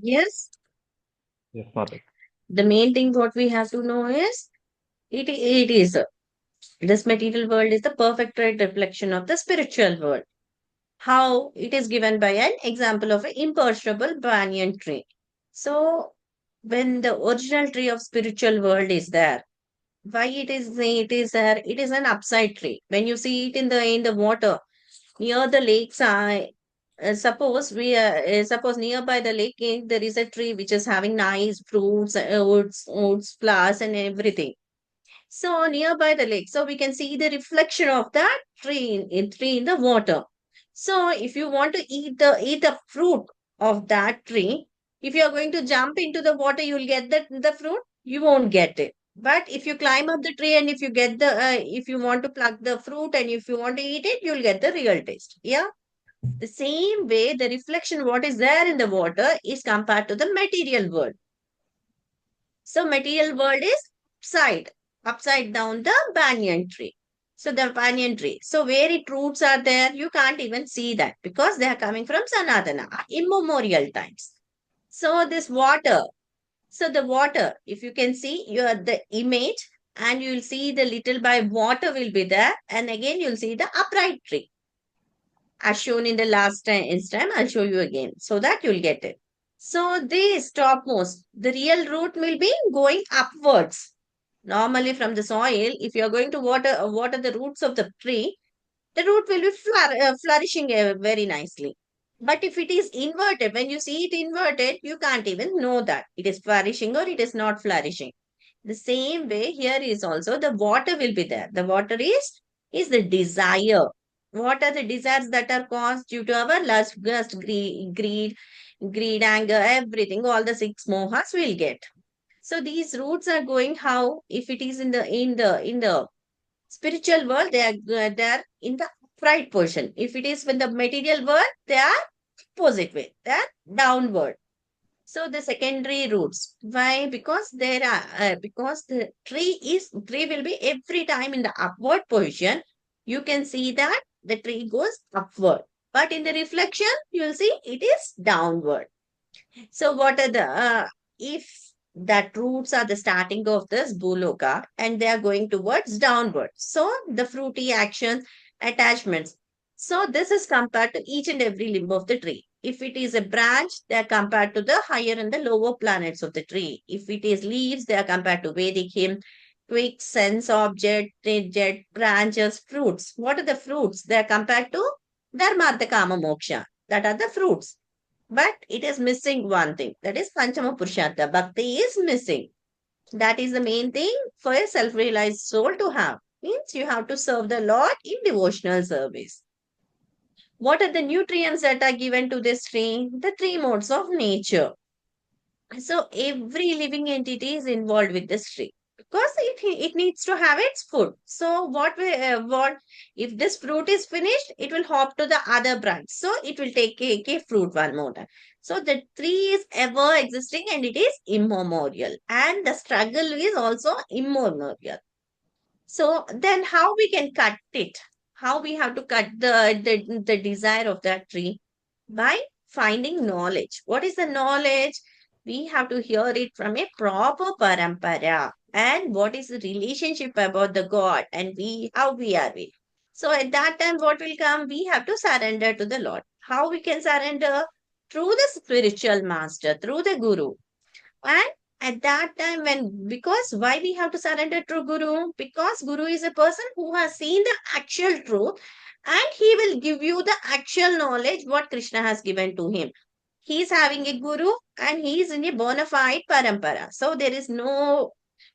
Yes. Yes, Mother. The main thing what we have to know is it is this material world is the perfect right reflection of the spiritual world. How it is given by an example of an imperishable banyan tree. So when the original tree of spiritual world is there, why it is there? It is an upside tree. When you see it in the water near the lakes, suppose nearby the lake there is a tree which is having nice fruits, oats, flowers, and everything. So nearby the lake, so we can see the reflection of that tree in the water. So if you want to eat the fruit of that tree, if you are going to jump into the water, you will get the fruit. You won't get it. But if you climb up the tree and if you want to pluck the fruit and if you want to eat it, you'll get the real taste. Yeah. The same way, the reflection what is there in the water is compared to the material world. So material world is upside down the banyan tree. So the banyan tree. So where it roots are there, you can't even see that because they are coming from Sanatana, immemorial times. So this water. So the water, if you can see your the image and you will see the little by water will be there, and again you'll see the upright tree as shown in the last time instant. I'll show you again so that you'll get it. So this topmost, the real root will be going upwards. Normally from the soil, if you are going to water the roots of the tree, the root will be flourishing very nicely. But if it is inverted, when you see it inverted, you can't even know that it is flourishing or it is not flourishing. The same way here is also the water will be there. The water is the desire. What are the desires that are caused due to our lust, greed, anger, everything? All the six mohas will get. So these roots are going how? If it is in the spiritual world, they are in the upright portion. If it is in the material world, they are opposite way. They are downward. So the secondary roots. Why? Because the tree will be every time in the upward position. You can see that the tree goes upward. But in the reflection, you will see it is downward. So what are the if that roots are the starting of this buloka and they are going towards downward. So the fruity actions, attachments. So this is compared to each and every limb of the tree. If it is a branch, they are compared to the higher and the lower planets of the tree. If it is leaves, they are compared to Vedic hymn, quick sense object, jet, branches, fruits. What are the fruits? They are compared to Dharma, Artha, Kama, Moksha. That are the fruits. But it is missing one thing. That is Panchama Purushartha. Bhakti is missing. That is the main thing for a self-realized soul to have. Means you have to serve the Lord in devotional service. What are the nutrients that are given to this tree? The three modes of nature. So every living entity is involved with this tree because it needs to have its food. So what if this fruit is finished, it will hop to the other branch. So it will take a fruit one more time. So the tree is ever existing and it is immemorial, and the struggle is also immemorial. So then how we can cut it? How we have to cut the desire of that tree? By finding knowledge. What is the knowledge? We have to hear it from a proper parampara. And what is the relationship about the God and how we are with. So at that time, what will come? We have to surrender to the Lord. How we can surrender? Through the spiritual master, through the Guru. And at that time, because why we have to surrender to Guru? Because Guru is a person who has seen the actual truth and he will give you the actual knowledge what Krishna has given to him. He is having a Guru and he is in a bona fide parampara. So there is no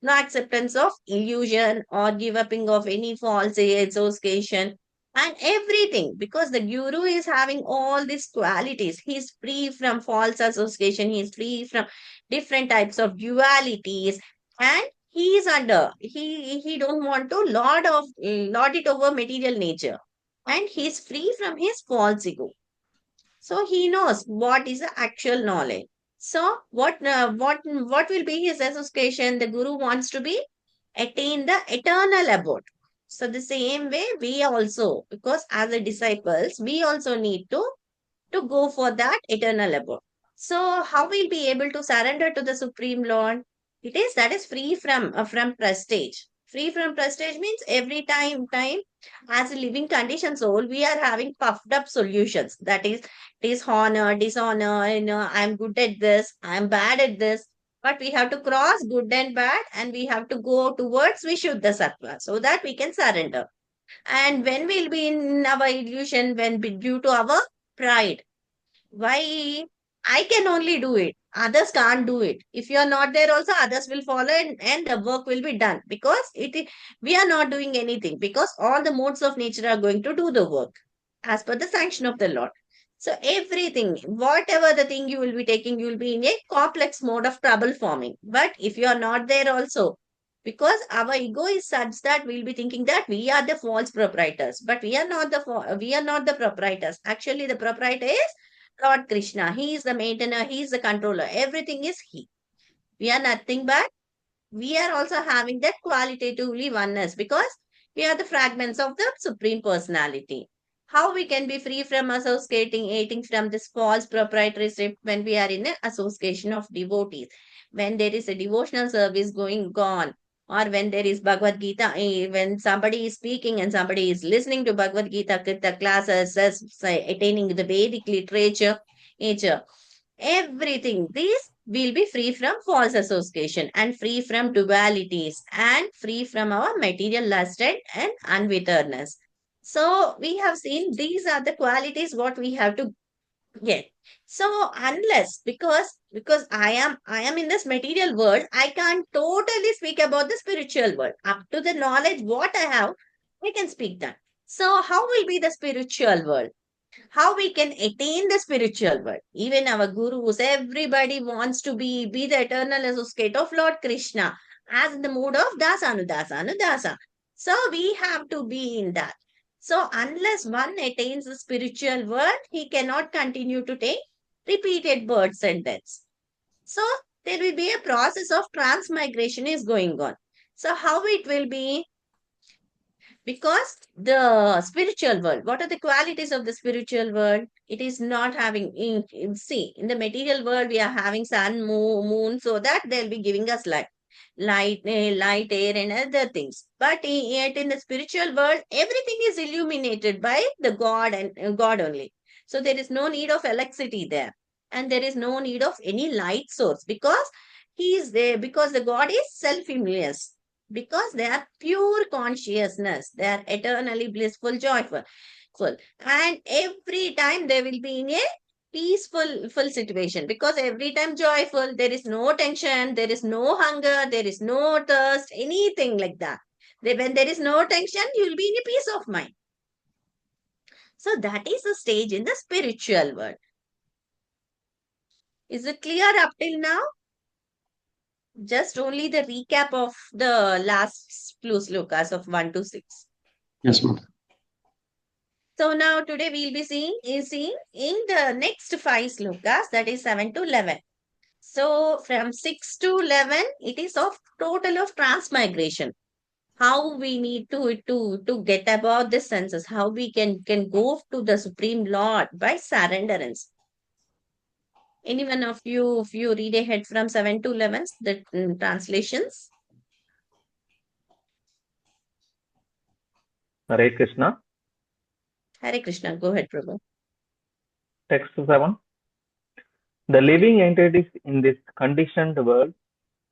acceptance of illusion or give upping of any false association and everything because the Guru is having all these qualities. He is free from false association. He is free from different types of dualities, and he don't want to lord it over material nature, and he is free from his false ego. So he knows what is the actual knowledge. So what will be his association? The Guru wants to be attain the eternal abode. So the same way we also, because as a disciples we also need to go for that eternal abode. So how we'll be able to surrender to the Supreme Lord? That is free from prestige. Free from prestige means every time as a living condition soul, we are having puffed up solutions. That is dishonor, dishonor, I'm good at this, I'm bad at this. But we have to cross good and bad, and we have to go towards Vishuddha Sattva so that we can surrender. And when we'll be in our illusion, due to our pride, why I can only do it, others can't do it. If you are not there also, others will follow, and the work will be done, because we are not doing anything, because all the modes of nature are going to do the work as per the sanction of the Lord. So everything, whatever the thing you will be taking, you will be in a complex mode of trouble forming. But if you are not there also, because our ego is such that we'll be thinking that we are the false proprietors, but we are not the proprietors. Actually, the proprietor is Lord Krishna. He is the maintainer, He is the controller. Everything is He. We are nothing but we are also having that qualitatively oneness, because we are the fragments of the Supreme Personality. How we can be free from associating from this false proprietorship when we are in an association of devotees? When there is a devotional service going on, or when there is Bhagavad Gita, when somebody is speaking and somebody is listening to Bhagavad Gita Kirta classes, say, attaining the Vedic literature, everything these will be free from false association, and free from dualities, and free from our material lust and unwitness. So we have seen these are the qualities what we have to get. So unless, because I am in this material world, I can't totally speak about the spiritual world. Up to the knowledge what I have, I can speak that. So how will be the spiritual world? How we can attain the spiritual world? Even our gurus, everybody wants to be the eternal associate of Lord Krishna, as in the mood of dasa. So we have to be in that. So unless one attains the spiritual world, he cannot continue to take repeated births and deaths. So there will be a process of transmigration is going on. So how it will be? Because the spiritual world, what are the qualities of the spiritual world? It is not having see, in the material world we are having sun, moon, so that they'll be giving us light, air, and other things. But yet in the spiritual world, everything is illuminated by the God, and God only. So there is no need of electricity there, and there is no need of any light source, because He is there, because the God is self-immense, because they are pure consciousness, they are eternally blissful, joyful, full. And every time they will be in a peaceful full situation, because every time joyful, there is no tension, there is no hunger, there is no thirst, anything like that. When there is no tension, you will be in a peace of mind. So that is the stage in the spiritual world. Is it clear up till now? Just only the recap of the last few slokas of 1 to 6. Yes, ma'am. So now today we'll be seeing in the next 5 slokas, that is 7 to 11. So from 6 to 11, it is of total of transmigration. How we need to get about the senses, how we can go to the Supreme Lord by surrenderance. Any one of you, if you read ahead from 7 to 11, the translations. Hare Krishna. Hare Krishna, go ahead, Prabhu. Text 7. The living entities in this conditioned world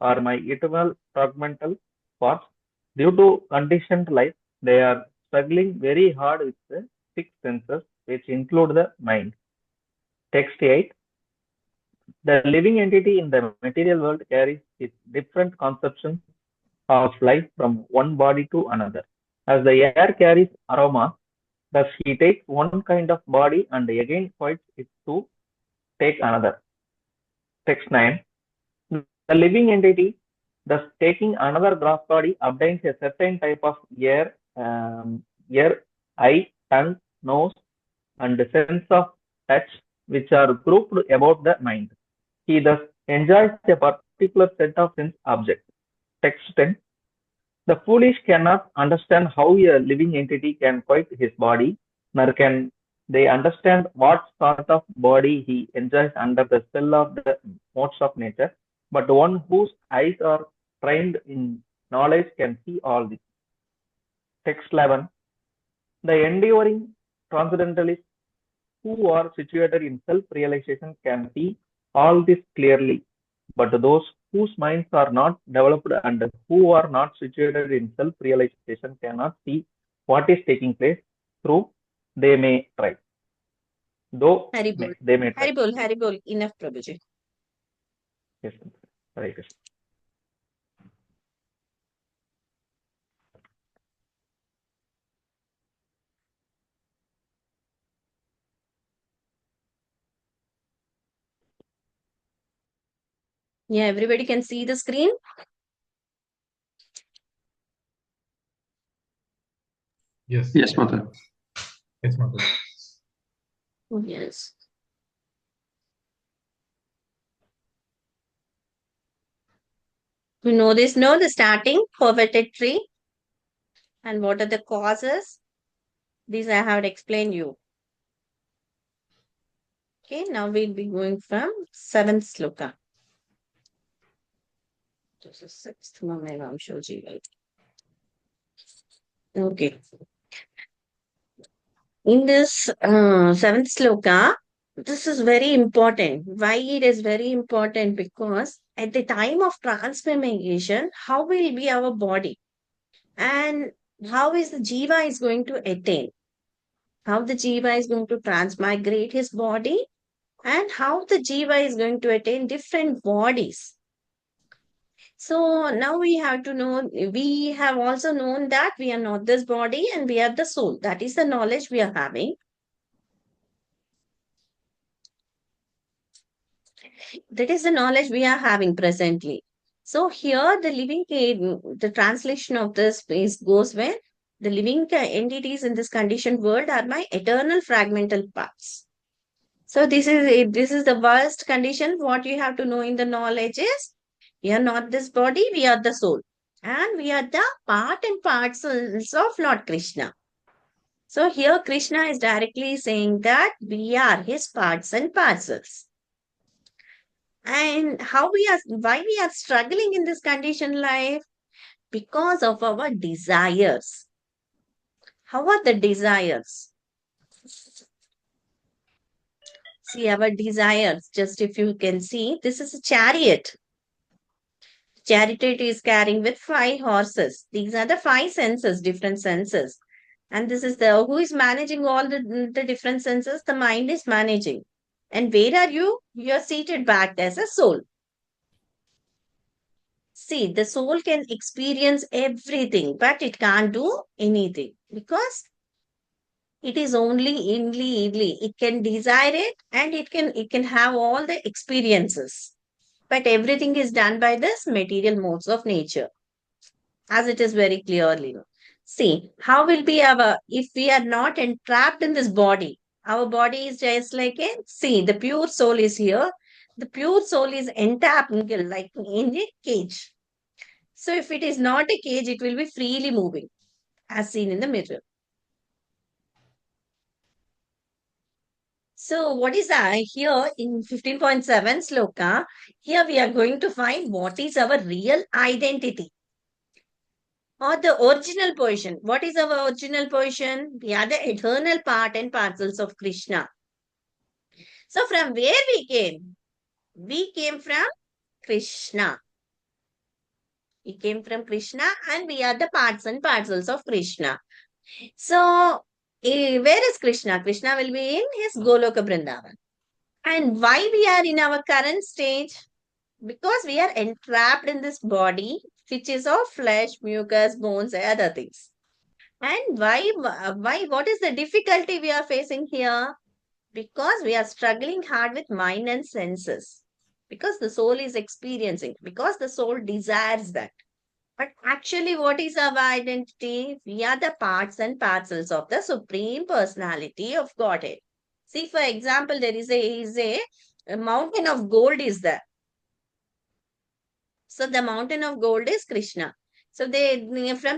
are my eternal fragmental parts. Due to conditioned life, they are struggling very hard with the 6 senses, which include the mind. Text 8. The living entity in the material world carries its different conceptions of life from one body to another. As the air carries aroma, thus he takes one kind of body and again quits it to take another. Text 9. The living entity, thus taking another gross body, obtains a certain type of ear, eye, tongue, nose, and sense of touch, which are grouped about the mind. He thus enjoys a particular set of sense objects. Text 10. The foolish cannot understand how a living entity can quit his body, nor can They understand what sort of body he enjoys under the spell of the modes of nature, but one whose eyes are trained in knowledge can see all this. Text 11. The enduring transcendentalists who are situated in self-realization can see all this clearly, but those whose minds are not developed and who are not situated in self-realization cannot see what is taking place through they may try. Though Haribol. they may try. Haribol, Haribol. Enough, Prabhuji. Yes, Hare Krishna. Yeah, everybody can see the screen. Yes. Yes, Mother. Yes, Mother. Yes. You know this, no? The starting, perverted tree. And what are the causes? These I have explained you. Okay, now we'll be going from 7th sloka. This is 6th. Okay. In this 7th sloka, this is very important. Why it is very important? Because at the time of transmigration, how will be our body? And how is the jiva is going to attain? How the jiva is going to transmigrate his body? And how the jiva is going to attain different bodies? So now we have to know, we have also known that we are not this body and we are the soul. That is the knowledge we are having. That is the knowledge we are having presently. So here the the translation of this is goes where the living entities in this conditioned world are my eternal fragmental parts. So this is the worst condition. What you have to know in the knowledge is we are not this body, we are the soul. And we are the part and parcels of Lord Krishna. So here Krishna is directly saying that we are his parts and parcels. And why we are struggling in this conditioned life? Because of our desires. How are the desires? See, our desires, just if you can see, this is a chariot. Chariot is carrying with 5 horses. These are the 5 senses, different senses. And this is who is managing all the different senses? The mind is managing. And where are you? You are seated back as a soul. See, the soul can experience everything, but it can't do anything because it is only idly. It can desire it and it can have all the experiences. But everything is done by this material modes of nature, as it is very clearly. See, how will be if we are not entrapped in this body? Our body is just like the pure soul is here. The pure soul is entrapped like in a cage. So if it is not a cage, it will be freely moving, as seen in the mirror. So what is that? Here in 15.7 sloka, here we are going to find what is our real identity or the original position. What is our original position? We are the eternal part and parcels of Krishna. So from where we came? We came from Krishna. We came from Krishna and we are the parts and parcels of Krishna. So where is Krishna? Krishna will be in his Goloka Vrindavan. And why we are in our current stage? Because we are entrapped in this body, which is of flesh, mucus, bones, and other things. And what is the difficulty we are facing here? Because we are struggling hard with mind and senses. Because the soul is experiencing, because the soul desires that. But actually, what is our identity? We are the parts and parcels of the Supreme Personality of Godhead. See, for example, there a mountain of gold is there. So the mountain of gold is Krishna. So from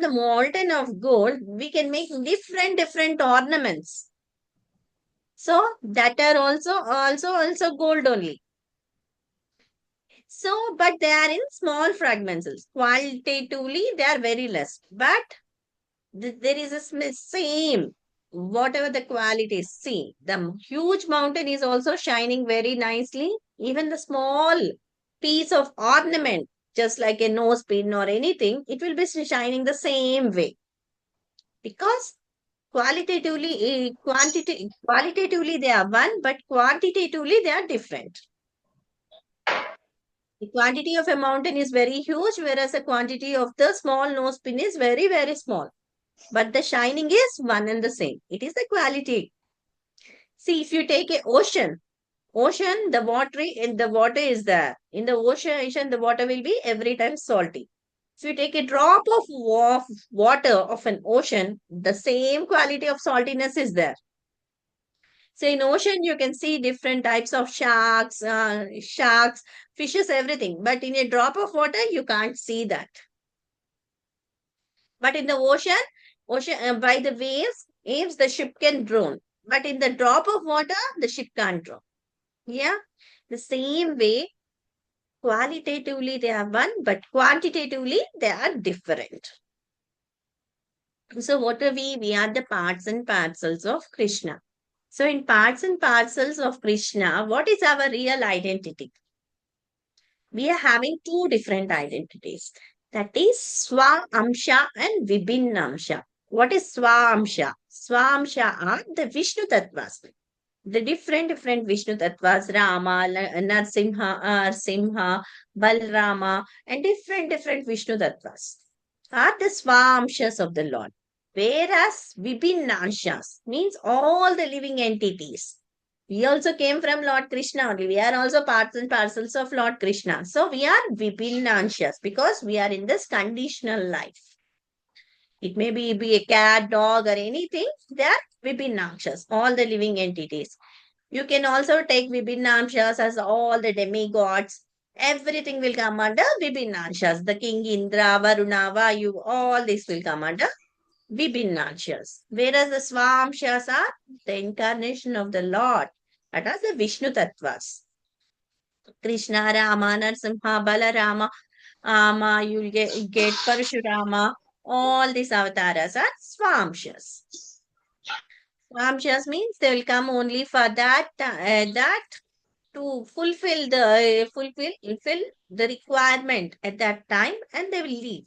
the mountain of gold, we can make different ornaments. So that are also gold only. So, but they are in small fragments. Qualitatively, they are very less. But there is a same, whatever the quality is. See, the huge mountain is also shining very nicely. Even the small piece of ornament, just like a nose pin or anything, it will be shining the same way. Because qualitatively they are one, but quantitatively they are different. The quantity of a mountain is very huge, whereas the quantity of the small nose pin is very, very small. But the shining is one and the same. It is the quality. See, if you take a ocean, the water is there. In the ocean, the water will be every time salty. If you take a drop of water of an ocean, the same quality of saltiness is there. So in ocean, you can see different types of sharks, fishes, everything. But in a drop of water, you can't see that. But in the ocean by the waves, the ship can drown. But in the drop of water, the ship can't drown. Yeah, the same way, qualitatively they are one, but quantitatively they are different. So what are we? We are the parts and parcels of Krishna. So in parts and parcels of Krishna, what is our real identity? We are having two different identities. That is Swa Amsha and Vibhinna Amsha. What is Swa Amsha? Swa Amsha are the Vishnu Tattvas. The different Vishnu Tattvas, Rama, Simha, Balrama, and different Vishnu Tattvas are the Swamshas of the Lord. Whereas Vibhinanshas means all the living entities. We also came from Lord Krishna only. We are also parts and parcels of Lord Krishna. So we are Vibhinanshas because we are in this conditional life. It may be a cat, dog, or anything. They are Vibhinanshas, all the living entities. You can also take Vibhinanshas as all the demigods. Everything will come under Vibhinanshas. The king Indra, Varuna, Vayu, all this will come under Vibhinanshas. Whereas the Swamshas are the incarnation of the Lord. That is the Vishnu Tattvas. Krishna, Rama, Narsimha, Balarama, you'll get Parashurama. All these avatars are Swamshas. Swamshas means they will come only for that to fulfill the requirement at that time, and they will leave.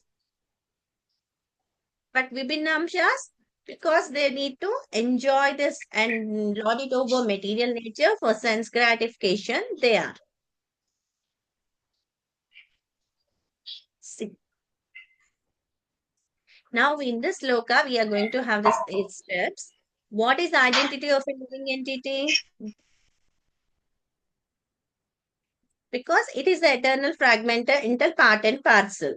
But Vibhinamshas, because they need to enjoy this and lord it over material nature for sense gratification, they are. See. Now in this loka, we are going to have this 8 steps. What is the identity of a living entity? Because it is the eternal fragmental inter part and parcel.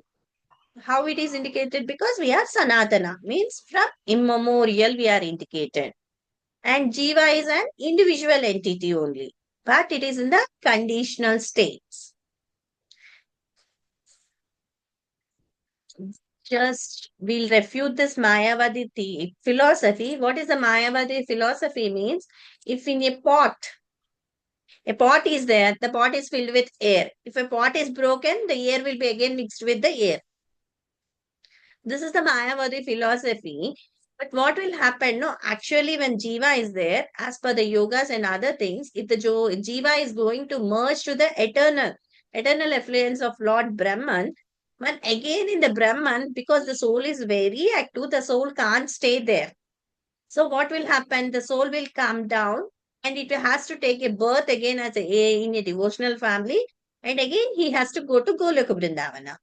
How it is indicated? Because we are Sanatana, means from immemorial we are indicated. And Jiva is an individual entity only, but it is in the conditional states. Just we'll refute this Mayavadi philosophy. What is the Mayavadi philosophy means? If in a pot is there, the pot is filled with air. If a pot is broken, the air will be again mixed with the air. This is the Mayavadi philosophy. But what will happen? No, actually, when Jiva is there, as per the yogas and other things, if the Jiva is going to merge to the eternal effluence of Lord Brahman, but again in the Brahman, because the soul is very active, the soul can't stay there. So what will happen? The soul will come down and it has to take a birth again as in a devotional family. And again, he has to go to Goloka Vrindavana.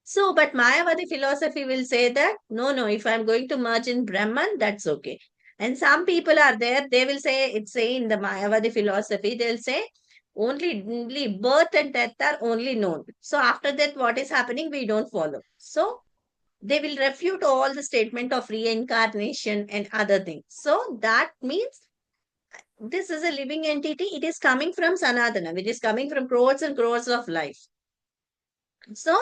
So, but Mayavadi philosophy will say that, no, if I'm going to merge in Brahman, that's okay. And some people are there, they will say, it's say in the Mayavadi philosophy, they'll say, only birth and death are only known. So after that, what is happening, we don't follow. So they will refute all the statement of reincarnation and other things. So that means this is a living entity. It is coming from Sanatana, which is coming from crores and crores of life. So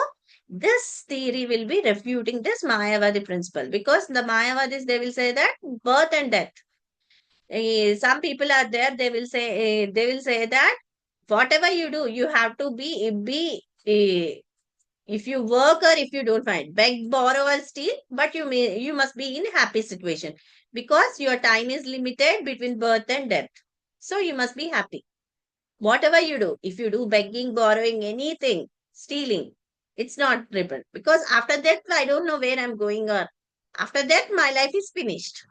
this theory will be refuting this Mayavadi principle because the Mayavadis, they will say that birth and death. Some people are there, they will say that whatever you do, you have to be if you work or if you don't find, beg, borrow, or steal, but you must be in happy situation because your time is limited between birth and death. So you must be happy. Whatever you do, if you do begging, borrowing, anything, stealing, it's not ribbon because after that, I don't know where I'm going or after that, my life is finished.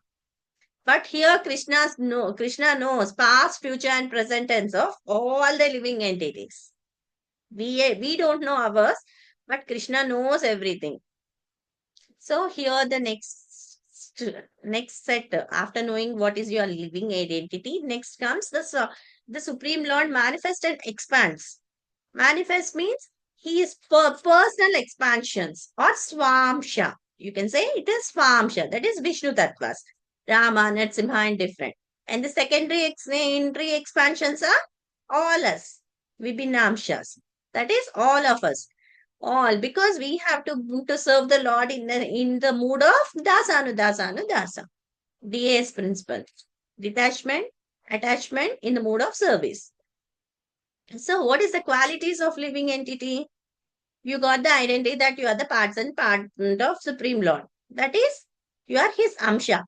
But here, Krishna knows past, future, and present tense of all the living entities. We don't know ours, but Krishna knows everything. So here the next set after knowing what is your living identity, next comes the Supreme Lord manifests and expands. Manifest means he is personal expansions or swamsha. You can say it is swamsha. That is Vishnu Tattvas. Rama, Natsimha, and different. And the secondary expansions are all us. Vibhinamshas. That is all of us. All because we have to serve the Lord in the mood of dasa. DAS principle. Detachment, attachment in the mood of service. So, what is the qualities of living entity? You got the identity that you are the parts and part of Supreme Lord. That is, you are his Amsha.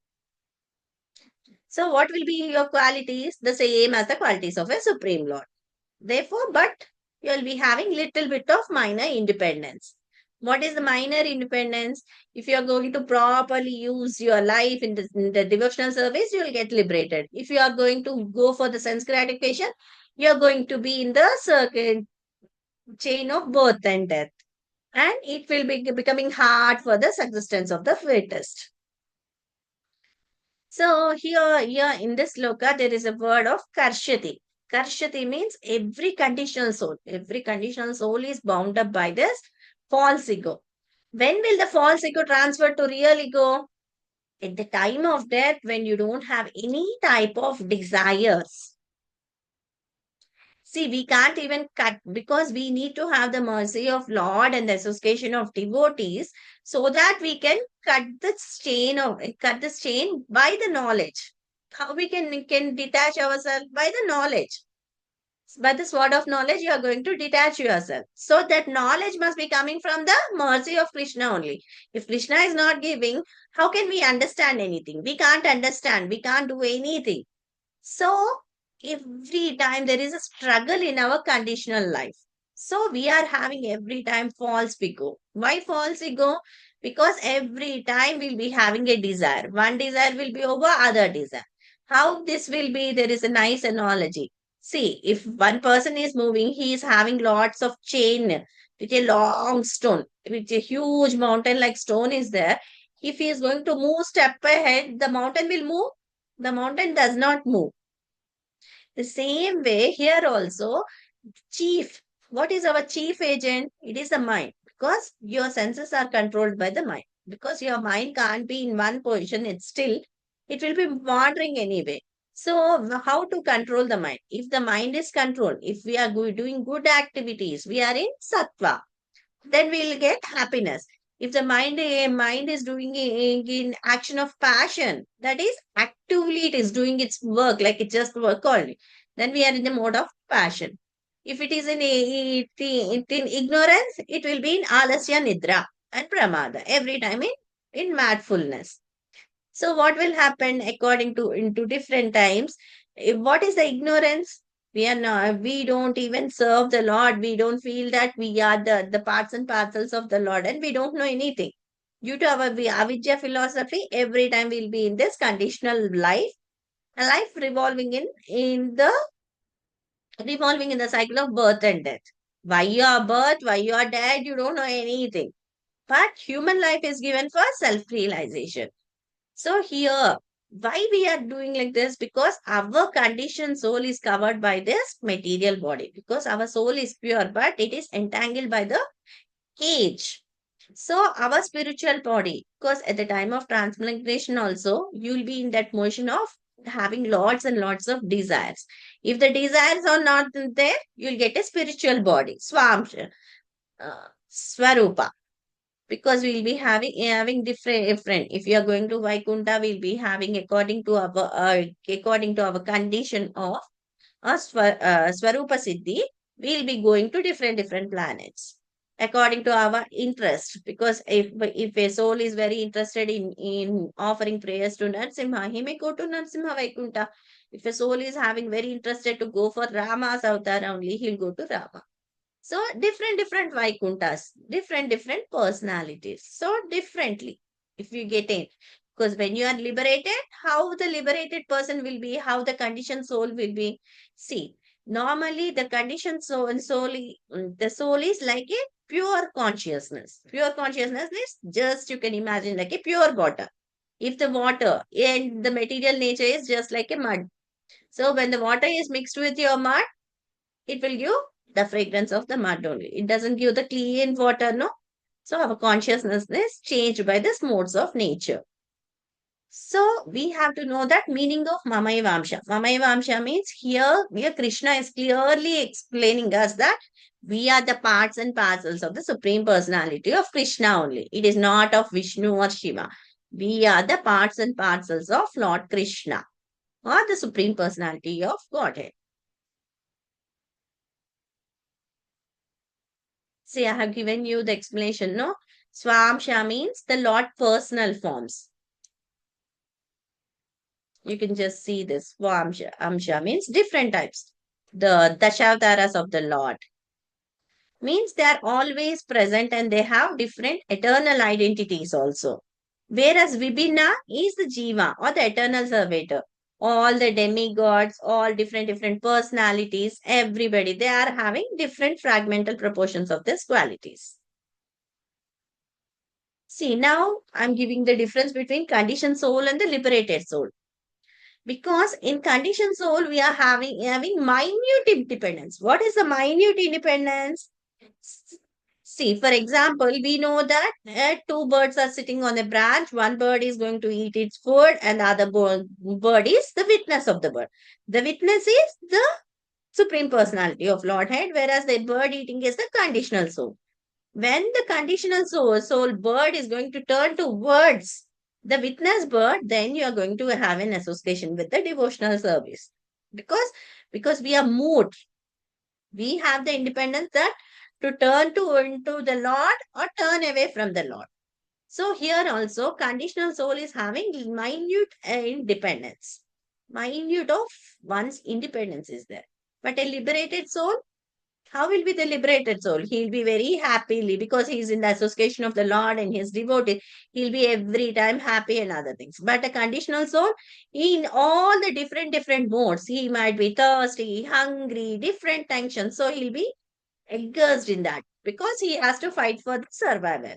So, what will be your qualities? The same as the qualities of a Supreme Lord. Therefore, but you will be having little bit of minor independence. What is the minor independence? If you are going to properly use your life in the devotional service, you will get liberated. If you are going to go for the sense gratification, you are going to be in the circuit chain of birth and death. And it will be becoming hard for the subsistence of the fittest. So here in this loka, there is a word of karshati. Karshati means every conditional soul. Every conditional soul is bound up by this false ego. When will the false ego transfer to real ego? At the time of death, when you don't have any type of desires. See, we can't even cut because we need to have the mercy of Lord and the association of devotees so that we can cut this chain by the knowledge. How we can detach ourselves by the knowledge. By the sword of knowledge, you are going to detach yourself. So that knowledge must be coming from the mercy of Krishna only. If Krishna is not giving, how can we understand anything? We can't understand. We can't do anything. So every time there is a struggle in our conditional life. So we are having every time false ego. Why false ego? Because every time we'll be having a desire. One desire will be over other desire. How this will be? There is a nice analogy. See, if one person is moving, he is having lots of chain with a long stone, with a huge mountain like stone is there. If he is going to move step ahead, the mountain will move. The mountain does not move. The same way here also, chief. What is our chief agent? It is the mind because your senses are controlled by the mind. Because your mind can't be in one position, it's still, it will be wandering anyway. So, how to control the mind? If the mind is controlled, if we are doing good activities, we are in sattva, then we will get happiness. If the mind is doing in action of passion, that is actively it is doing its work like it just work only, then we are in the mode of passion. If it is in ignorance, it will be in alasya nidra and pramada every time in madfulness. So what will happen according to into different times? What is the ignorance? We are not, we don't even serve the Lord. We don't feel that we are the parts and parcels of the Lord and we don't know anything. Due to our avidya philosophy, every time we'll be in this conditional life, a life revolving in the cycle of birth and death. Why you are birth, why you are dead, you don't know anything. But human life is given for self-realization. So here, why we are doing like this? Because our conditioned soul is covered by this material body. Because our soul is pure, but it is entangled by the cage. So our spiritual body, because at the time of transmigration also, you will be in that motion of having lots and lots of desires. If the desires are not there, you'll get a spiritual body, Swarupa. because we'll be having different. If you are going to Vaikunta, we'll be having according to our condition of Swarupa Siddhi, we'll be going to different planets according to our interest. Because if a soul is very interested in offering prayers to Narsimha, he may go to Narsimha Vaikunta. If a soul is having very interested to go for Rama's avatar only, he'll go to Rama. So different Vaikuntas, different personalities. So differently, if you get in. Because when you are liberated, how the liberated person will be, how the conditioned soul will be. See, normally the conditioned the soul is like a pure consciousness. Pure consciousness is just, you can imagine, like a pure water. If the water and the material nature is just like a mud. So when the water is mixed with your mud, it will give the fragrance of the mud only. It doesn't give the clean water, no? So our consciousness is changed by the modes of nature. So we have to know that meaning of Mamayavamsha. Mamayavamsha means here Krishna is clearly explaining us that we are the parts and parcels of the Supreme Personality of Krishna only. It is not of Vishnu or Shiva. We are the parts and parcels of Lord Krishna or the Supreme Personality of Godhead. See, I have given you the explanation, no? Swamsha means the Lord personal forms. You can just see this. Swamsha. Amsha means different types. The Dashavataras of the Lord means they are always present and they have different eternal identities also. Whereas Vibhina is the Jiva or the eternal servitor. All the demigods, all different personalities, everybody, they are having different fragmental proportions of these qualities. See, now I'm giving the difference between conditioned soul and the liberated soul. Because in conditioned soul, we are having minute independence. What is the minute independence? See, for example, we know that two birds are sitting on a branch. One bird is going to eat its food, and the other bird is the witness of the bird. The witness is the Supreme Personality of Lordhead, whereas the bird eating is the conditional soul. When the conditional soul bird is going to turn towards the witness bird, then you are going to have an association with the devotional service. Because we are moved. We have the independence that to turn into the Lord or turn away from the Lord. So here also conditional soul is having minute independence. Minute of one's independence is there. But a liberated soul, how will be the liberated soul? He'll be very happily because he's in the association of the Lord and he's devoted. He'll be every time happy and other things. But a conditional soul, in all the different modes, he might be thirsty, hungry, different tensions. So he'll be engaged in that because he has to fight for the survival,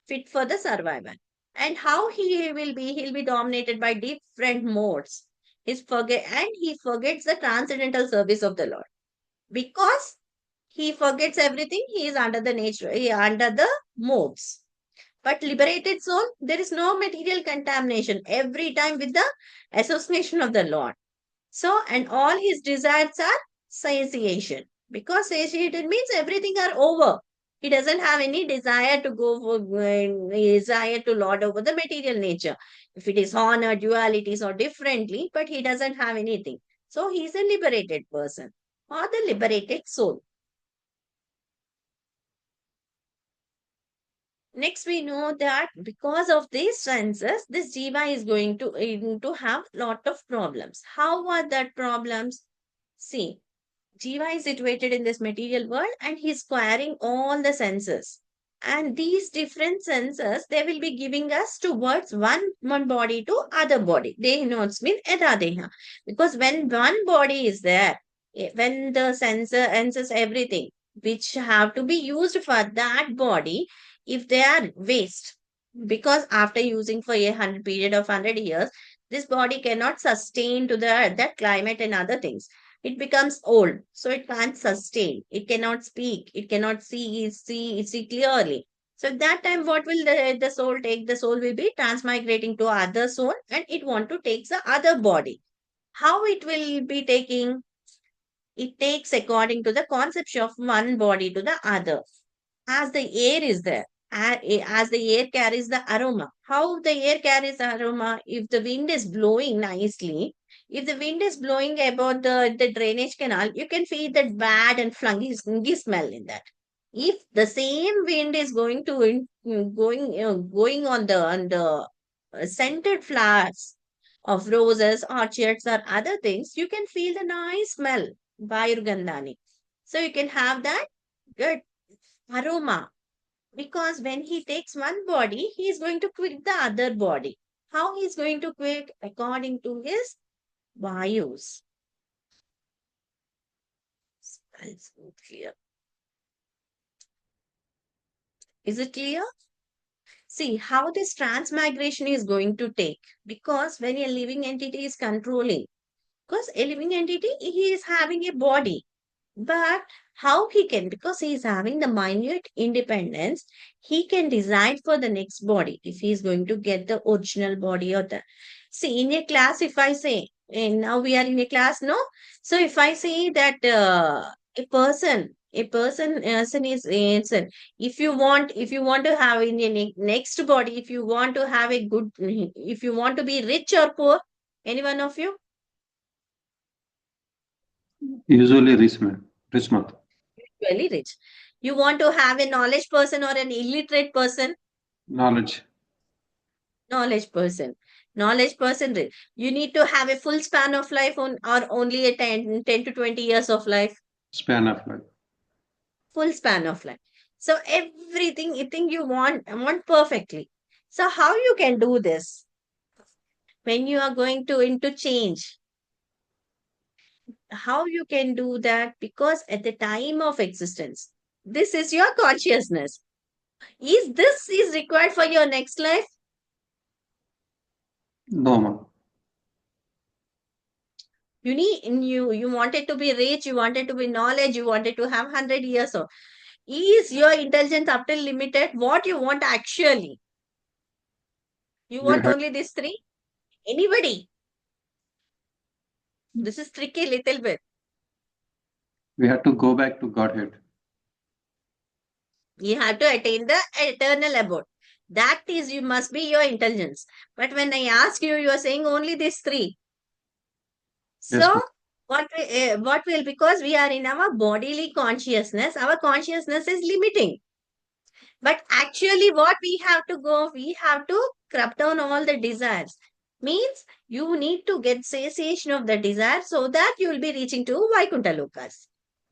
fit for the survival. And how he will be, he'll be dominated by different modes. He forgets the transcendental service of the Lord because he forgets everything. He is under the nature, under the modes. But liberated soul, there is no material contamination every time with the association of the Lord. So, and all his desires are satiation. Because satiated means everything are over. He doesn't have any desire to go for desire to lord over the material nature. If it is honor, dualities, or differently, but he doesn't have anything. So he is a liberated person or the liberated soul. Next, we know that because of these senses, this jiva is going to have lot of problems. How are that problems? See, jiva is situated in this material world and he's acquiring all the senses. And these different senses, they will be giving us towards one body to other body. They notes mean etadeha. Because when one body is there, when the sensor senses everything, which have to be used for that body, if they are waste, because after using for a period of 100 years, this body cannot sustain to that climate and other things. It becomes old, so it can't sustain. It cannot speak. It cannot see clearly. So at that time, what will the soul take? The soul will be transmigrating to other soul, and it want to take the other body. How it will be taking? It takes according to the conception of one body to the other, as the air is there. as the air carries the aroma. How the air carries the aroma? If the wind is blowing nicely, if the wind is blowing about the drainage canal, you can feel that bad and funky smell in that. If the same wind is going on the scented flowers of roses, orchids, or other things, you can feel the nice smell, Vayurgandhani. So you can have that good aroma, because when he takes one body, he is going to quick the other body. How he is going to quick? According to his vayus. It's clear. Is it clear? See how this transmigration is going to take. Because when a living entity is controlling, because a living entity, he is having a body. But how he can, because he is having the minute independence, he can decide for the next body if he is going to get the original body or the. See, in a class, if I say, and now we are in a class, no? So if I say that a person is, if you want to have in your next body, if you want to have a good, if you want to be rich or poor, any one of you, Usually rich mother. really rich. You want to have a knowledge person or an illiterate person? Knowledge. Knowledge person. Knowledge person. You need to have a full span of life or only a 10 to 20 years of life. Span of life. Full span of life. So everything you think you want perfectly. So how you can do this? When you are going to into change, how you can do that? Because at the time of existence, this is your consciousness. Is required for your next life? No, ma'am. You wanted to be rich, you wanted to be knowledge, you wanted to have 100 years of. Is your intelligence up till limited? What you want actually? You We want had, only these three? Anybody? This is tricky little bit. we had to go back to Godhead. You have to attain the eternal abode. That is, you must be your intelligence. But when I ask you, you are saying only these three. Yes, So ma'am. what will, because we are in our bodily consciousness, our consciousness is limiting. But actually, what we have to crop down all the desires. Means you need to get cessation of the desire so that you will be reaching to Vaikuntha Lokas.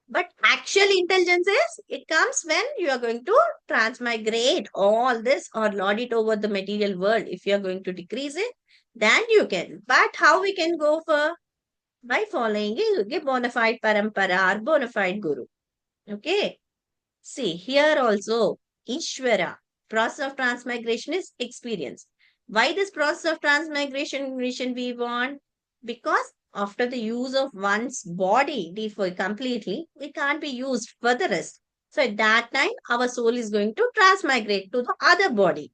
But actual intelligence is, it comes when you are going to transmigrate all this or lord it over the material world. If you are going to decrease it, then you can. But how we can go for? By following a bona fide parampara or bona fide guru. Okay. See, here also, Ishvara, process of transmigration is experience. Why this process of transmigration we want? Because after the use of one's body for completely, we can't be used for the rest. So at that time, our soul is going to transmigrate to the other body.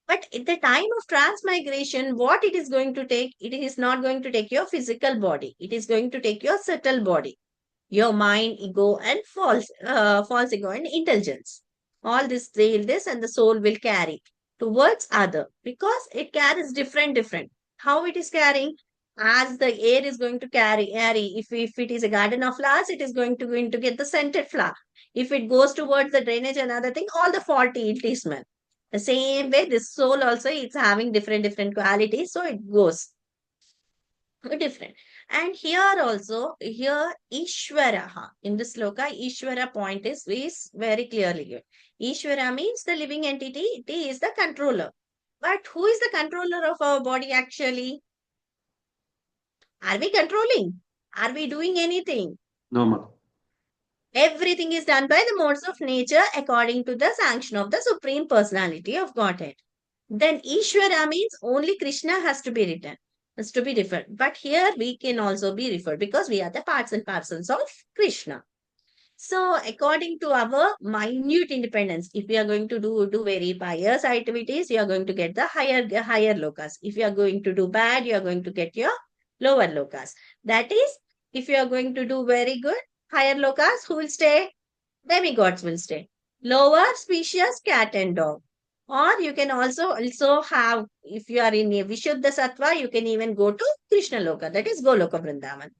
But at the time of transmigration, what it is going to take, it is not going to take your physical body. It is going to take your subtle body, your mind, ego, and false ego and intelligence. All this and the soul will carry towards other, because it carries different. How it is carrying? As the air is going to carry, if it is a garden of flowers, it is going to get the scented flower. If it goes towards the drainage, another thing, all the faulty smell. The same way, this soul also is having different qualities, so it goes different. And here also, here Ishvara, in this sloka, Ishvara point is very clearly given. Ishvara means the living entity, it is the controller. But who is the controller of our body actually? Are we controlling? Are we doing anything? No, ma'am. Everything is done by the modes of nature according to the sanction of the Supreme Personality of Godhead. Then Ishvara means only Krishna has to be referred. But here we can also be referred because we are the parts and parcels of Krishna. So according to our minute independence, if we are going to do very pious activities, you are going to get the higher lokas. If you are going to do bad, you are going to get your lower lokas. That is, if you are going to do very good, higher lokas, who will stay? Demigods will stay. Lower species, cat and dog. Or you can also have, if you are in a Vishuddha Sattva, you can even go to Krishna Loka, that is Goloka Vrindavan.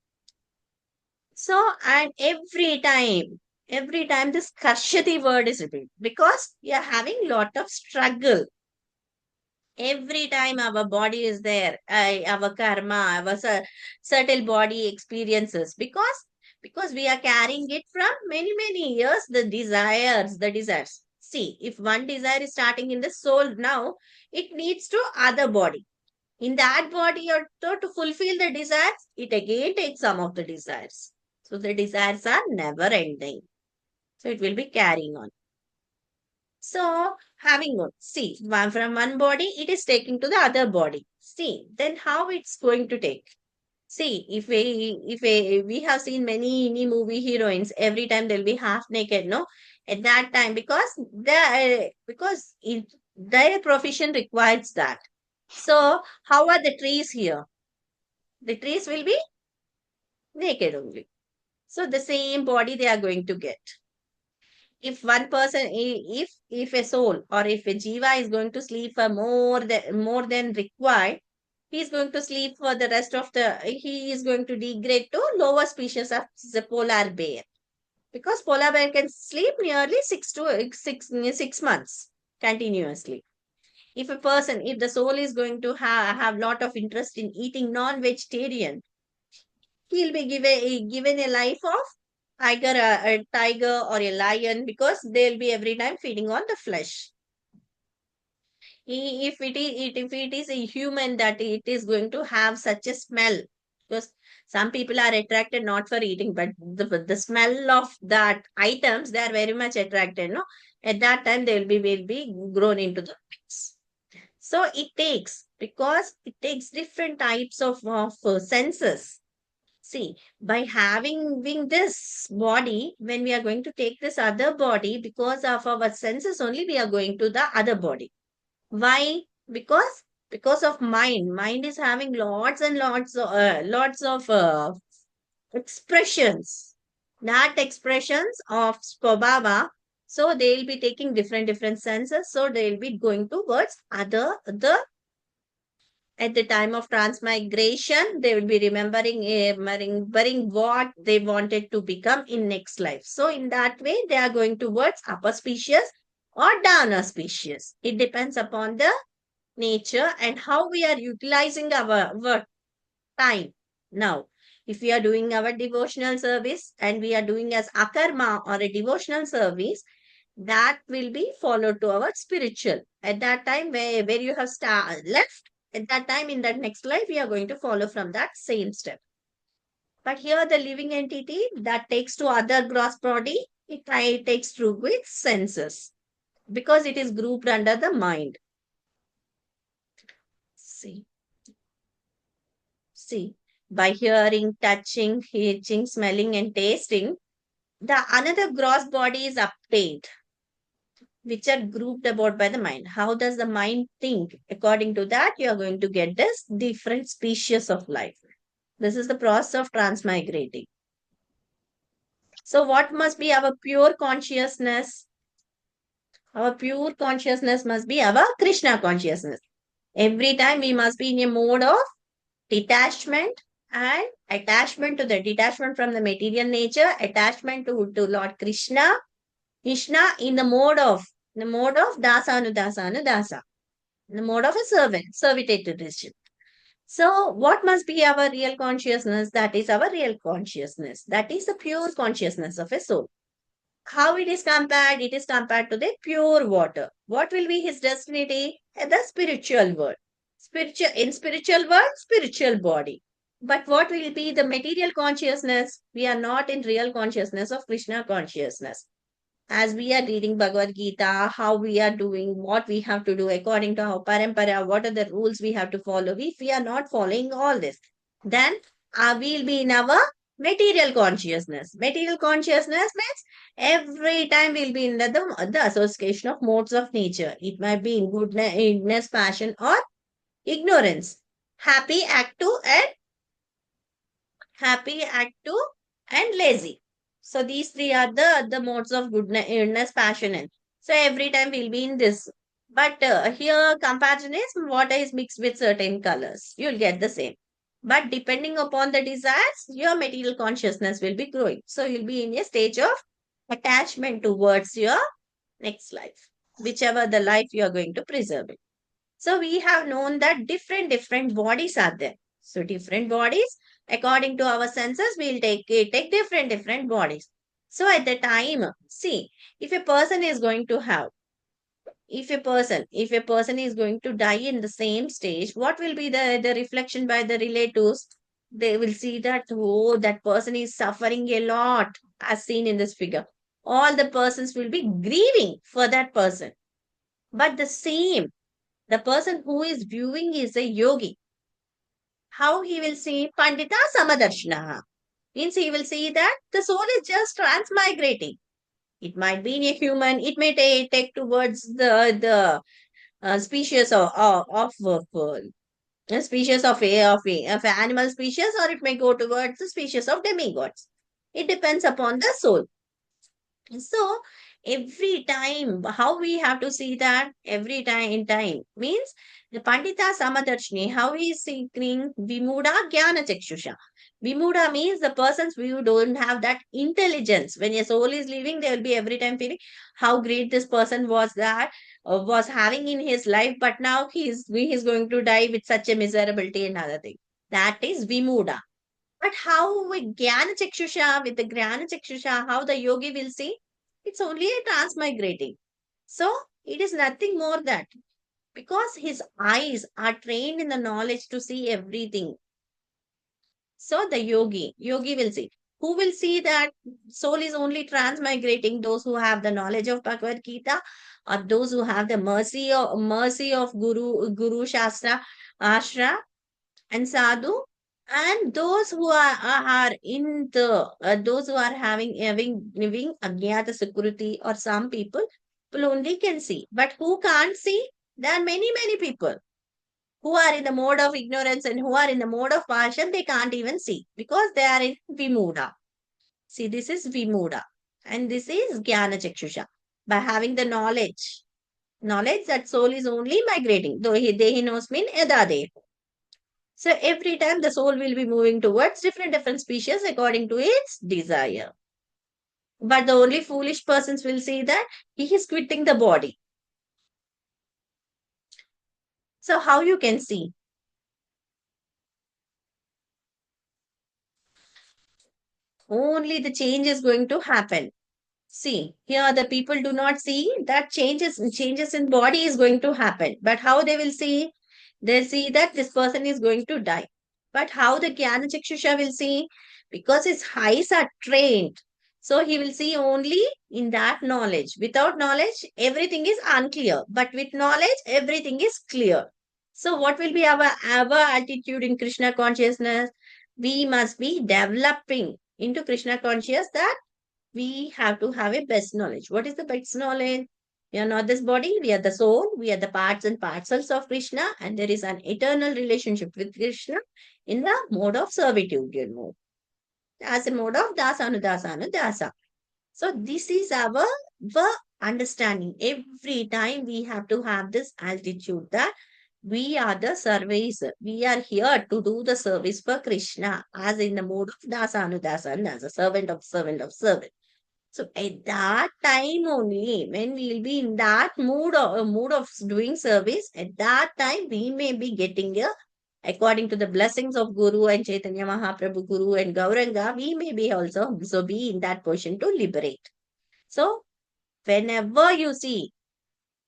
So, and every time this Karshati word is repeated, because we are having lot of struggle. Every time our body is there, our karma, our certain body experiences, because we are carrying it from many years, the desires. See, if one desire is starting in the soul now, it needs to other body. In that body, or to fulfill the desires, it again takes some of the desires. So the desires are never ending. So it will be carrying on. So having one, see, from one body, it is taking to the other body. See, then how it's going to take? See, if we have seen many movie heroines, every time they'll be half naked, no? At that time, their profession requires that. So how are the trees here? The trees will be naked only. So the same body they are going to get. If one person, if a soul or if a jiva is going to sleep for more than required, he is going to sleep for the rest of he is going to degrade to lower species of the polar bear, because polar bear can sleep nearly 6 months continuously. If the soul is going to have lot of interest in eating non-vegetarian, he'll be given a life of a tiger or a lion, because they'll be every time feeding on the flesh. If it is a human, that it is going to have such a smell, because some people are attracted not for eating, but the smell of that items, they are very much attracted, no? At that time will be grown into the mix. So it takes different types of senses. See, by having this body, when we are going to take this other body, because of our senses only, we are going to the other body. Why? Because of mind. Mind is having lots and lots of expressions. That expressions of Swabhava. So they'll be taking different senses. So they'll be going towards the at the time of transmigration, they will be remembering what they wanted to become in next life. So in that way, they are going towards upper species or downer species. It depends upon the nature and how we are utilizing our time. Now, if we are doing our devotional service and we are doing as akarma or a devotional service, that will be followed to our spiritual. At that time, where you have left, at that time in that next life, we are going to follow from that same step. But here, the living entity that takes to other gross body, it takes through with senses, because it is grouped under the mind. See, see, by hearing, touching, hitching, smelling, and tasting, the another gross body is obtained, which are grouped about by the mind. How does the mind think? According to that, you are going to get this different species of life. This is the process of transmigrating. So, what must be our pure consciousness? Our pure consciousness must be our Krishna consciousness. Every time we must be in a mode of detachment and detachment from the material nature, attachment to Lord Krishna. Krishna in the mode of dasa anudasa, in the mode of a servant, servitude to this. So, what must be our real consciousness? That is our real consciousness. That is the pure consciousness of a soul. How it is compared? It is compared to the pure water. What will be his destiny? The spiritual world. Spiritual world, spiritual body. But what will be the material consciousness? We are not in real consciousness of Krishna consciousness. As we are reading Bhagavad Gita, how we are doing, what we have to do according to our parampara, what are the rules we have to follow. If we are not following all this, then we'll be in our material consciousness. Material consciousness means every time we'll be in the association of modes of nature. It might be in goodness, passion, or ignorance. Happy, active, and lazy. So these three are the modes of goodness, passion, and so every time we'll be in this. But here comparison is water is mixed with certain colors. You'll get the same. But depending upon the desires, your material consciousness will be growing. So you'll be in a stage of attachment towards your next life, whichever the life you are going to preserve it. So we have known that different bodies are there. So different bodies, according to our senses, we'll take different bodies. So at the time, see, if a person is going to have, if a person is going to die in the same stage, what will be the reflection by the relatives? They will see that, oh, that person is suffering a lot, as seen in this figure. All the persons will be grieving for that person. But the person who is viewing is a yogi. How he will see Pandita Samadarshana? Means he will see that the soul is just transmigrating. It might be in a human, it may take towards the species of species of animal species, or it may go towards the species of demigods. It depends upon the soul. So every time, how we have to see that every time in time means the Pandita Samadarshini, how he is seeking Vimuda Jnana Chakshusha. Vimuda means the persons who don't have that intelligence. When your soul is leaving, they will be every time feeling how great this person was having in his life, but now he is going to die with such a miserability and other thing. That is Vimuda. But how with Jnana Chakshusha, with the Jnana Chakshusha, how the yogi will see? It's only a transmigrating. So it is nothing more that because his eyes are trained in the knowledge to see everything. So the yogi will see. Who will see that soul is only transmigrating? Those who have the knowledge of Bhagavad Gita, or those who have the mercy of Guru Shastra, Ashra, and sadhu, and those who are in the those who are having living agyata security, or some people only can see, but who can't see? There are many people who are in the mode of ignorance and who are in the mode of passion. They can't even see because they are in vimuda. See, this is vimuda and this is jnana chakshusha. By having the knowledge that soul is only migrating, though he knows mean edade. So every time the soul will be moving towards different species according to its desire. But the only foolish persons will see that he is quitting the body. So how you can see? Only the change is going to happen. See, here the people do not see that changes in body is going to happen. But how they will see? They see that this person is going to die. But how the Jnana Chakshusha will see? Because his eyes are trained. So he will see only in that knowledge. Without knowledge, everything is unclear. But with knowledge, everything is clear. So what will be our attitude in Krishna consciousness? We must be developing into Krishna consciousness that we have to have a best knowledge. What is the best knowledge? We are not this body, we are the soul, we are the parts and parcels of Krishna, and there is an eternal relationship with Krishna in the mode of servitude, as a mode of dasa. So this is our understanding. Every time we have to have this altitude that we are the service. We are here to do the service for Krishna as in the mode of dasa, as a servant. So at that time only, when we will be in that mood of doing service, at that time we may be getting according to the blessings of Guru and Chaitanya Mahaprabhu Guru and Gauranga, we may be also be in that position to liberate. So whenever you see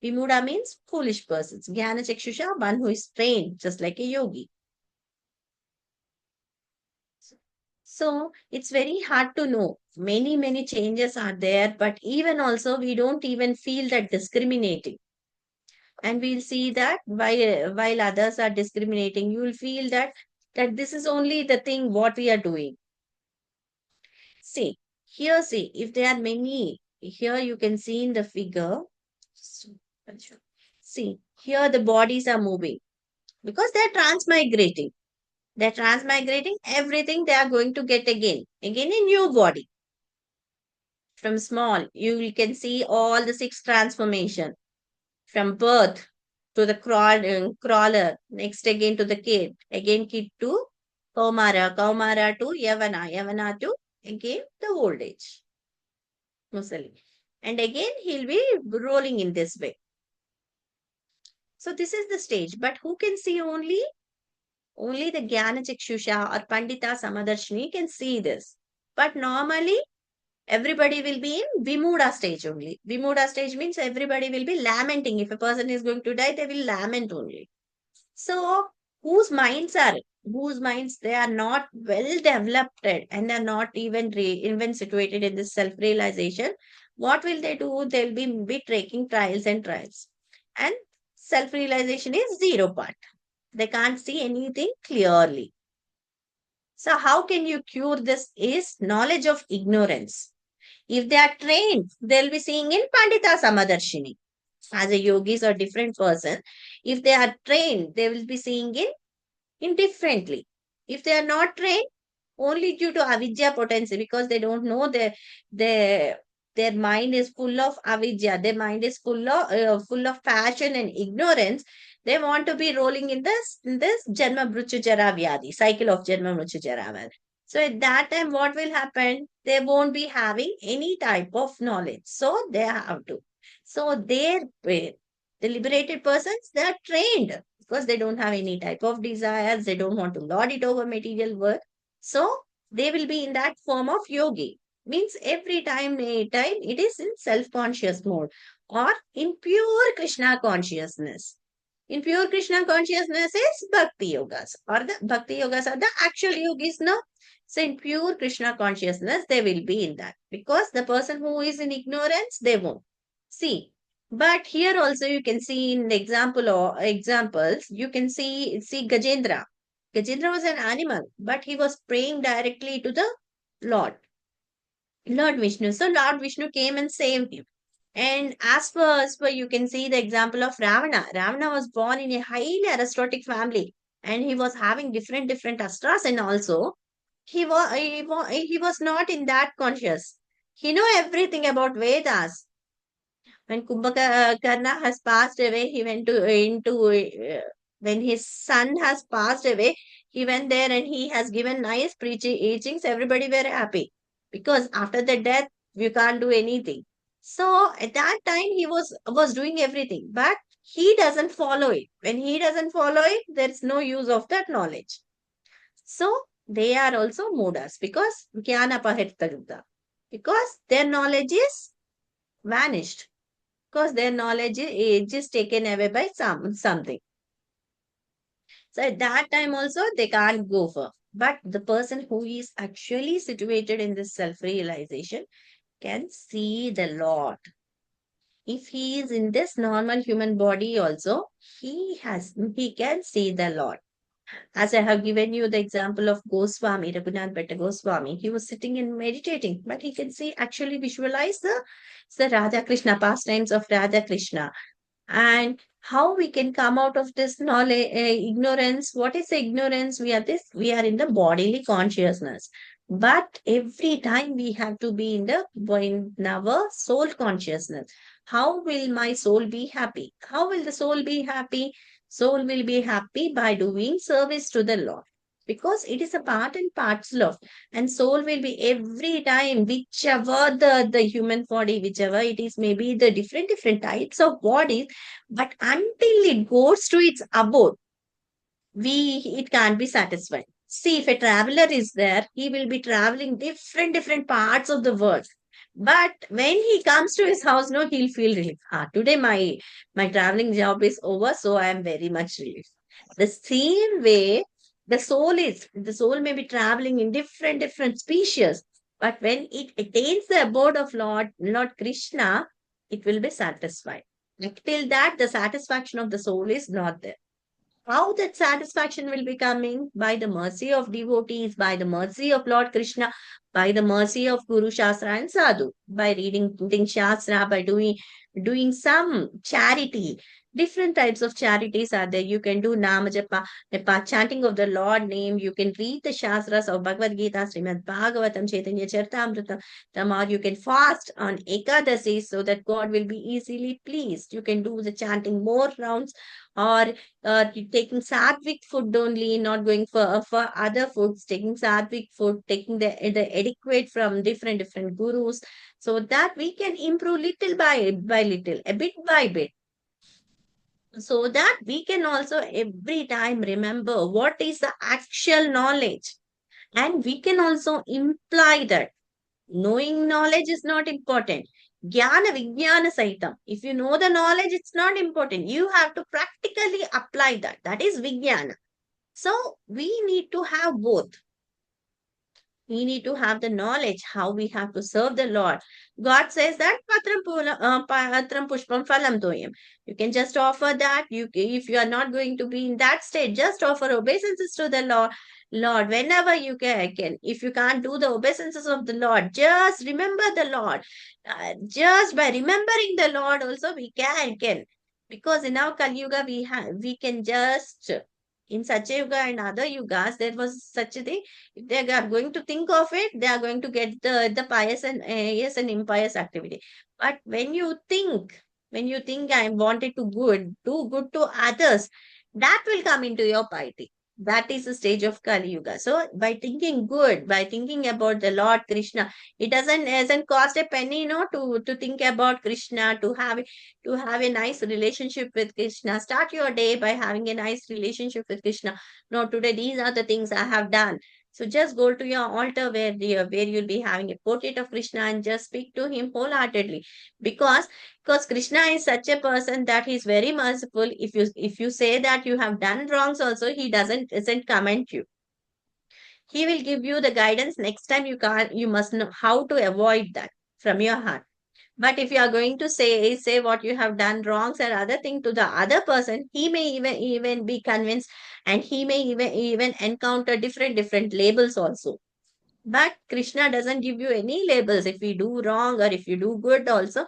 Vimuda means foolish persons, Jnana Chakshusha, one who is trained just like a yogi. So it's very hard to know. Many changes are there, but even also we don't even feel that discriminating. And we'll see that while others are discriminating, you will feel that this is only the thing what we are doing. See, if there are many, here you can see in the figure. See, here the bodies are moving because they're transmigrating. They're transmigrating everything they are going to get again a new body. From small, you can see all the 6 transformation. from birth to the crawler, next again to the kid, again kid to Kaumara to Yavana to again the old age. Musali. And again he'll be rolling in this way. So this is the stage. But who can see only? Only the Jnana Chakshusha or Pandita Samadarshini can see this. But normally everybody will be in Vimuda stage only. Vimuda stage means everybody will be lamenting. If a person is going to die, they will lament only. So whose minds they are not well developed and they're not even situated in this self-realization, what will they do? They'll be taking trials and trials. And self-realization is zero part. They can't see anything clearly. So how can you cure this is knowledge of ignorance. If they are trained, they'll be seeing in Pandita Samadarshini. As a yogis or different person, if they are trained, they will be seeing in indifferently. If they are not trained, only due to avidya potency, because they don't know their mind is full of avidya, their mind is full of passion and ignorance. They want to be rolling in this janma mrityu jara vyadi, cycle of janma mrityu jara vyadi. So at that time, what will happen? They won't be having any type of knowledge. So they have to. So the liberated persons, they are trained because they don't have any type of desires. They don't want to lord it over material world. So they will be in that form of yogi. Means every time it is in self-conscious mode or in pure Krishna consciousness. In pure Krishna consciousness is bhakti yogas, or the bhakti yogas are the actual yogis, no? So in pure Krishna consciousness, they will be in that. Because the person who is in ignorance, they won't. See, but here also you can see in the examples, you can see Gajendra. Gajendra was an animal, but he was praying directly to the Lord Vishnu. So Lord Vishnu came and saved him. And as per you can see the example of Ravana. Ravana was born in a highly aristocratic family, and he was having different astras, and also he was not in that conscious. He know everything about Vedas. When Kumbhakarna has passed away, he went to into when his son has passed away, he went there and he has given nice preaching teachings. Everybody were happy because after the death you can't do anything. So at that time he was doing everything, but he doesn't follow it. When he doesn't follow it, there's no use of that knowledge. So they are also mudas because jnana pahetagda, because their knowledge is vanished, because their knowledge is just taken away by something. So at that time also they can't go for. But the person who is actually situated in this self-realization can see the Lord. If he is in this normal human body also, he can see the Lord. As I have given you the example of Goswami, Raghunath Bhatta Goswami, he was sitting and meditating, but he can see, actually visualize the Radha Krishna, pastimes of Radha Krishna. And how we can come out of this knowledge, ignorance. What is the ignorance? We are in the bodily consciousness. But every time we have to be in our soul consciousness. How will my soul be happy? How will the soul be happy? Soul will be happy by doing service to the Lord. Because it is a part and parcel of, and soul will be every time, whichever the human body, whichever it is, maybe the different types of bodies, but until it goes to its abode, it can't be satisfied. See, if a traveler is there, he will be traveling different parts of the world. But when he comes to his house, no, he'll feel relief. Today my traveling job is over, so I am very much relieved. The same way, the soul may be traveling in different species, but when it attains the abode of Lord Krishna, it will be satisfied. Till that, the satisfaction of the soul is not there. How that satisfaction will be coming? By the mercy of devotees, by the mercy of Lord Krishna, by the mercy of Guru Shastra and Sadhu, by reading Shastra, by doing some charity, Different types of charities are there. You can do Nama Japa, chanting of the Lord name. You can read the Shastras of Bhagavad Gita, Srimad Bhagavatam, Chaitanya Charitamrita, or you can fast on Ekadasi so that God will be easily pleased. You can do the chanting more rounds, or taking sattvic food only, not going for other foods, taking sattvic food, taking the adequate from different gurus, so that we can improve little by little, a bit by bit, so that we can also every time remember what is the actual knowledge, and we can also imply that knowing knowledge is not important. Jnana vijnana saitam. If you know the knowledge, it's not important. You have to practically apply that. That is vijnana. So we need to have both. We need to have the knowledge how we have to serve the Lord. God says that patram pushpam phalam toyam. You can just offer that. If you are not going to be in that state, just offer obeisances to the Lord. Lord, whenever you can. If you can't do the obeisances of the Lord, just remember the Lord. Just by remembering the Lord, also we can. Because in our Kali Yuga, we can just, in Satya Yuga and other yugas, there was such a thing. If they are going to think of it, they are going to get the pious and yes, and impious activity. But when you think I wanted to do good to others, that will come into your piety. That is the stage of Kali Yuga. So by thinking good, by thinking about the Lord Krishna, it doesn't cost a penny, to think about Krishna, to have a nice relationship with Krishna. Start your day by having a nice relationship with Krishna. No, today these are the things I have done. So just go to your altar where you'll be having a portrait of Krishna, and just speak to him wholeheartedly. Because Krishna is such a person that he's very merciful. If you say that you have done wrongs also, he doesn't comment you. He will give you the guidance. Next time you must know how to avoid that from your heart. But if you are going to say what you have done wrongs and other thing to the other person, he may even be convinced, and he may even encounter different labels also. But Krishna doesn't give you any labels if you do wrong or if you do good also.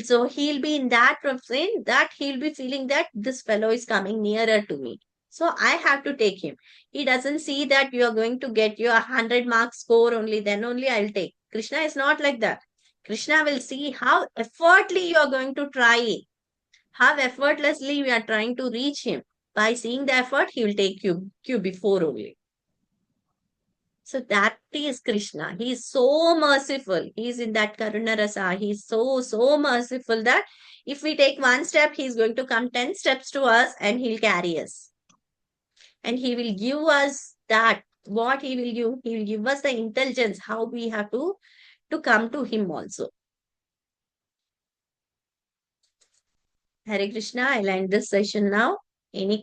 So he'll be in that saying that he'll be feeling that this fellow is coming nearer to me. So I have to take him. He doesn't see that you are going to get your 100-mark score only, then only I'll take. Krishna is not like that. Krishna will see how effortlessly you are going to try, how effortlessly we are trying to reach him. By seeing the effort, he will take you before only. So that is Krishna. He is so merciful. He is in that Karuna Rasa. He is so merciful that if we take one step, he is going to come 10 steps to us and he'll carry us. And he will give us that. What he will give? He will give us the intelligence, how we have to come to him also. Hare Krishna. I'll end this session now. Any